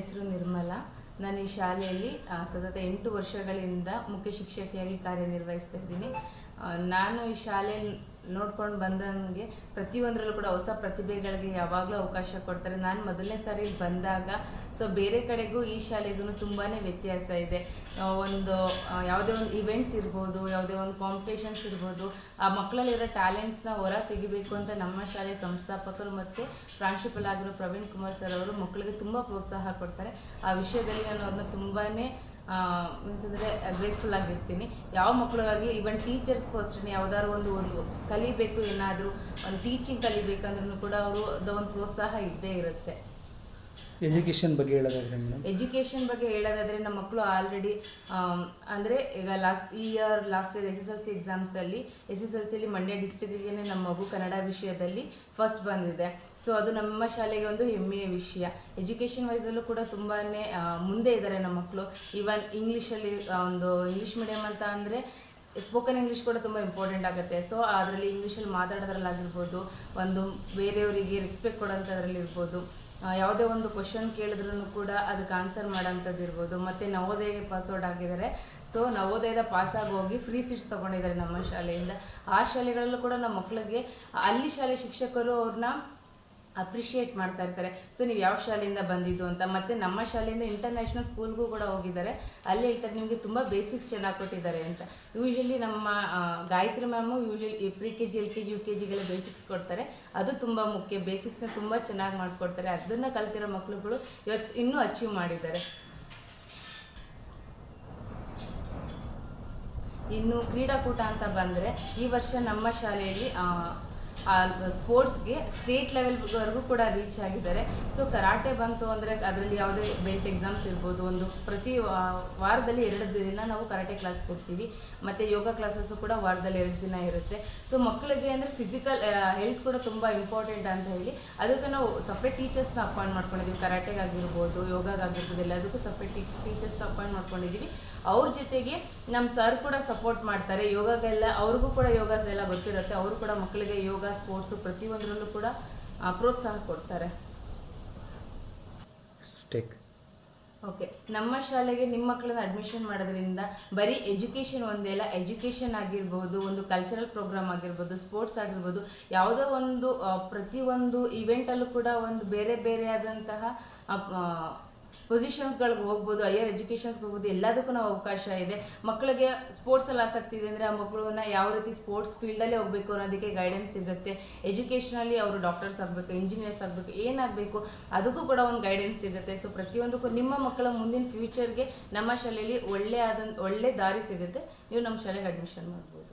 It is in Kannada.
ಹೆಸರು ನಿರ್ಮಲಾ. ನಾನು ಈ ಶಾಲೆಯಲ್ಲಿ ಸತತ 8 ವರ್ಷಗಳಿಂದ ಮುಖ್ಯ ಶಿಕ್ಷಕಿಯಾಗಿ ಕಾರ್ಯನಿರ್ವಹಿಸ್ತಾ ಇದ್ದೀನಿ. ನಾನು ಈ ಶಾಲೆಯಲ್ಲಿ ನೋಡ್ಕೊಂಡು ಬಂದಂಗೆ ಪ್ರತಿಯೊಂದರಲ್ಲೂ ಕೂಡ ಹೊಸ ಪ್ರತಿಭೆಗಳಿಗೆ ಯಾವಾಗಲೂ ಅವಕಾಶ ಕೊಡ್ತಾರೆ. ನಾನು ಮೊದಲನೇ ಸಾರಿ ಬಂದಾಗ ಬೇರೆ ಕಡೆಗೂ ಈ ಶಾಲೆಗೂ ತುಂಬಾ ವ್ಯತ್ಯಾಸ ಇದೆ. ಒಂದು ಯಾವುದೇ ಒಂದು ಇವೆಂಟ್ಸ್ ಇರ್ಬೋದು, ಯಾವುದೇ ಒಂದು ಕಾಂಪಿಟೇಷನ್ಸ್ ಇರ್ಬೋದು, ಆ ಮಕ್ಕಳಲ್ಲಿರೋ ಟ್ಯಾಲೆಂಟ್ಸ್ನ ಹೊರ ತೆಗಿಬೇಕು ಅಂತ ನಮ್ಮ ಶಾಲೆ ಸಂಸ್ಥಾಪಕರು ಮತ್ತು ಪ್ರಾಂಶುಪಾಲ ಆಗಿರೋ ಪ್ರವೀಣ್ ಕುಮಾರ್ ಸರ್ ಅವರು ಮಕ್ಕಳಿಗೆ ತುಂಬ ಪ್ರೋತ್ಸಾಹ ಕೊಡ್ತಾರೆ. ಆ ವಿಷಯದಲ್ಲಿ ನಾನು ಅವ್ರನ್ನ ತುಂಬಾ ಮೀನ್ಸ್ ಅಂದರೆ ಗ್ರೇಟ್ಫುಲ್ ಆಗಿರ್ತೀನಿ. ಯಾವ ಮಕ್ಕಳಿಗಾಗಲಿ ಈವನ್ ಟೀಚರ್ಸ್ಗೂ ಅಷ್ಟೇ ಯಾವುದಾದ್ರು ಒಂದು ಕಲಿಬೇಕು, ಏನಾದರೂ ಒಂದು ಟೀಚಿಂಗ್ ಕಲಿಬೇಕಂದ್ರೂ ಕೂಡ ಅವರು ಒಂದು ಪ್ರೋತ್ಸಾಹ ಇದ್ದೇ ಇರುತ್ತೆ. ಎಜುಕೇಷನ್ ಬಗ್ಗೆ ಹೇಳೋದಾದರೆ ಎಜುಕೇಷನ್ ಬಗ್ಗೆ ಹೇಳೋದಾದರೆ ನಮ್ಮ ಮಕ್ಕಳು ಆಲ್ರೆಡಿ ಅಂದರೆ ಈಗ ಲಾಸ್ಟ್ ಇಯರ್ SSLC ಎಕ್ಸಾಮ್ಸಲ್ಲಿ SSLCಯಲ್ಲಿ ಮಂಡ್ಯ ಡಿಸ್ಟ್ರಿಕ್ಕಿಗೆ ನಮ್ಮ ಮಗು ಕನ್ನಡ ವಿಷಯದಲ್ಲಿ ಫಸ್ಟ್ ಬಂದಿದೆ. ಅದು ನಮ್ಮ ಶಾಲೆಗೆ ಒಂದು ಹೆಮ್ಮೆಯ ವಿಷಯ. ಎಜುಕೇಷನ್ ವೈಸಲ್ಲೂ ಕೂಡ ತುಂಬಾ ಮುಂದೆ ಇದ್ದಾರೆ ನಮ್ಮ ಮಕ್ಕಳು. ಈವನ್ ಇಂಗ್ಲೀಷಲ್ಲಿ ಒಂದು ಇಂಗ್ಲೀಷ್ ಮೀಡಿಯಮ್ ಅಂತ ಅಂದರೆ ಸ್ಪೋಕನ್ ಇಂಗ್ಲೀಷ್ ಕೂಡ ತುಂಬ ಇಂಪಾರ್ಟೆಂಟ್ ಆಗುತ್ತೆ. ಅದರಲ್ಲಿ ಇಂಗ್ಲೀಷಲ್ಲಿ ಮಾತಾಡೋದ್ರಲ್ಲಾಗಿರ್ಬೋದು, ಒಂದು ಬೇರೆಯವರಿಗೆ ರೆಸ್ಪೆಕ್ಟ್ ಕೊಡೋಂಥದ್ರಲ್ಲಿರ್ಬೋದು, ಯಾವುದೇ ಒಂದು ಕ್ವಶನ್ ಕೇಳಿದ್ರೂ ಕೂಡ ಅದಕ್ಕೆ ಆನ್ಸರ್ ಮಾಡೋಂಥದ್ದು ಇರ್ಬೋದು. ಮತ್ತು ನವೋದಯಗೆ ಪಾಸ್ಔಟ್ ಆಗಿದ್ದಾರೆ. ನವೋದಯದ ಪಾಸಾಗಿ ಹೋಗಿ ಫ್ರೀ ಸೀಟ್ಸ್ ತೊಗೊಂಡಿದ್ದಾರೆ ನಮ್ಮ ಶಾಲೆಯಿಂದ. ಆ ಶಾಲೆಗಳಲ್ಲೂ ಕೂಡ ನಮ್ಮ ಮಕ್ಕಳಿಗೆ ಅಲ್ಲಿ ಶಾಲೆ ಶಿಕ್ಷಕರು ಅವ್ರನ್ನ ಅಪ್ರಿಷಿಯೇಟ್ ಮಾಡ್ತಾ ಇರ್ತಾರೆ. ನೀವು ಯಾವ ಶಾಲೆಯಿಂದ ಬಂದಿದ್ದು ಅಂತ. ಮತ್ತು ನಮ್ಮ ಶಾಲೆಯಿಂದ ಇಂಟರ್ನ್ಯಾಷನಲ್ ಸ್ಕೂಲ್ಗೂ ಕೂಡ ಹೋಗಿದ್ದಾರೆ. ಅಲ್ಲಿ ಹೇಳ್ತಾರೆ ನಿಮಗೆ ತುಂಬ ಬೇಸಿಕ್ಸ್ ಚೆನ್ನಾಗಿ ಕೊಟ್ಟಿದ್ದಾರೆ ಅಂತ. ಯೂಶ್ವಲಿ ನಮ್ಮ ಗಾಯತ್ರಿ ಮ್ಯಾಮು ಪ್ರಿ-KG LKG UKGಗೆಲ್ಲ ಬೇಸಿಕ್ಸ್ ಕೊಡ್ತಾರೆ. ಅದು ತುಂಬ ಮುಖ್ಯ. ಬೇಸಿಕ್ಸ್ನ ತುಂಬ ಚೆನ್ನಾಗಿ ಮಾಡಿಕೊಡ್ತಾರೆ. ಅದನ್ನು ಕಲ್ತಿರೋ ಮಕ್ಕಳುಗಳು ಇವತ್ತು ಇನ್ನೂ ಅಚೀವ್ ಮಾಡಿದ್ದಾರೆ. ಇನ್ನು ಕ್ರೀಡಾಕೂಟ ಅಂತ ಬಂದರೆ ಈ ವರ್ಷ ನಮ್ಮ ಶಾಲೆಯಲ್ಲಿ ಸ್ಪೋರ್ಟ್ಸ್ಗೆ ಸ್ಟೇಟ್ ಲೆವೆಲ್ವರೆಗೂ ಕೂಡ ರೀಚ್ ಆಗಿದ್ದಾರೆ. ಕರಾಟೆ ಬಂತು ಅಂದರೆ ಅದರಲ್ಲಿ ಯಾವುದೇ ಬೆಲ್ಟ್ ಎಕ್ಸಾಮ್ಸ್ ಇರ್ಬೋದು. ಒಂದು ಪ್ರತಿ ವಾರದಲ್ಲಿ 2 ದಿನ ನಾವು ಕರಾಟೆ ಕ್ಲಾಸ್ ಕೊಡ್ತೀವಿ. ಮತ್ತು ಯೋಗ ಕ್ಲಾಸಸ್ಸು ಕೂಡ ವಾರದಲ್ಲಿ 2 ದಿನ ಇರುತ್ತೆ. ಮಕ್ಕಳಿಗೆ ಅಂದರೆ ಫಿಸಿಕಲ್ ಹೆಲ್ತ್ ಕೂಡ ತುಂಬ ಇಂಪಾರ್ಟೆಂಟ್ ಅಂತ ಹೇಳಿ ಅದಕ್ಕೆ ನಾವು ಸಪ್ರೇಟ್ ಟೀಚರ್ಸ್ನ ಅಪಾಯಿಂಟ್ ಮಾಡ್ಕೊಂಡಿದ್ದೀವಿ. ಕರಾಟೆಗಾಗಿರ್ಬೋದು, ಯೋಗಾಗಿರ್ಬೋದು, ಎಲ್ಲದಕ್ಕೂ ಸಪ್ರೇಟ್ ಟೀಚರ್ಸ್ನ ಅಪಾಯಿಂಟ್ ಮಾಡ್ಕೊಂಡಿದ್ದೀವಿ. ಅವ್ರ ಜೊತೆಗೆ ನಮ್ಮ ಸರ್ ಕೂಡ ಸಪೋರ್ಟ್ ಮಾಡ್ತಾರೆ. ಯೋಗಗೆಲ್ಲ ಅವ್ರಿಗೂ ಕೂಡ ಯೋಗಾಸ್ ಎಲ್ಲ ಗೊತ್ತಿರುತ್ತೆ. ಅವರು ಕೂಡ ಮಕ್ಕಳಿಗೆ ಯೋಗ, ಸ್ಪೋರ್ಟ್ಸು ಪ್ರತಿಯೊಂದರಲ್ಲೂ ಕೂಡ ಪ್ರೋತ್ಸಾಹ ಕೊಡ್ತಾರೆ. ಓಕೆ, ನಮ್ಮ ಶಾಲೆಗೆ ನಿಮ್ಮ ಮಕ್ಕಳನ್ನ ಅಡ್ಮಿಷನ್ ಮಾಡೋದ್ರಿಂದ ಬರೀ ಎಜುಕೇಷನ್ ಒಂದೇ ಅಲ್ಲ, ಎಜುಕೇಷನ್ ಆಗಿರ್ಬೋದು, ಒಂದು ಕಲ್ಚರಲ್ ಪ್ರೋಗ್ರಾಮ್ ಆಗಿರ್ಬೋದು, ಸ್ಪೋರ್ಟ್ಸ್ ಆಗಿರ್ಬೋದು, ಯಾವುದೋ ಒಂದು ಪ್ರತಿಯೊಂದು ಇವೆಂಟಲ್ಲೂ ಕೂಡ ಒಂದು ಬೇರೆ ಬೇರೆ ಆದಂತಹ ಪೊಸಿಷನ್ಸ್ಗಳಿಗೆ ಹೋಗ್ಬೋದು, ಹೈಯರ್ ಎಜುಕೇಷನ್ಸ್ಗೆ ಹೋಗ್ಬೋದು. ಎಲ್ಲದಕ್ಕೂ ನಾವು ಅವಕಾಶ ಇದೆ. ಮಕ್ಕಳಿಗೆ ಸ್ಪೋರ್ಟ್ಸಲ್ಲಿ ಆಸಕ್ತಿ ಇದೆ ಅಂದರೆ ಆ ಮಕ್ಕಳನ್ನ ಯಾವ ರೀತಿ ಸ್ಪೋರ್ಟ್ಸ್ ಫೀಲ್ಡಲ್ಲೇ ಹೋಗಬೇಕು ಅನ್ನೋದಕ್ಕೆ ಗೈಡೆನ್ಸ್ ಸಿಗುತ್ತೆ. ಎಜುಕೇಷನಲ್ಲಿ ಅವರು ಡಾಕ್ಟರ್ಸ್ ಆಗಬೇಕು, ಇಂಜಿನಿಯರ್ಸ್ ಆಗಬೇಕು, ಏನಾಗಬೇಕು ಅದಕ್ಕೂ ಕೂಡ ಒಂದು ಗೈಡೆನ್ಸ್ ಸಿಗುತ್ತೆ. ಪ್ರತಿಯೊಂದಕ್ಕೂ ನಿಮ್ಮ ಮಕ್ಕಳ ಮುಂದಿನ ಫ್ಯೂಚರ್ಗೆ ನಮ್ಮ ಶಾಲೆಯಲ್ಲಿ ಒಳ್ಳೆ ದಾರಿ ಸಿಗುತ್ತೆ. ನೀವು ನಮ್ಮ ಶಾಲೆಗೆ ಅಡ್ಮಿಷನ್ ಮಾಡ್ಬೋದು.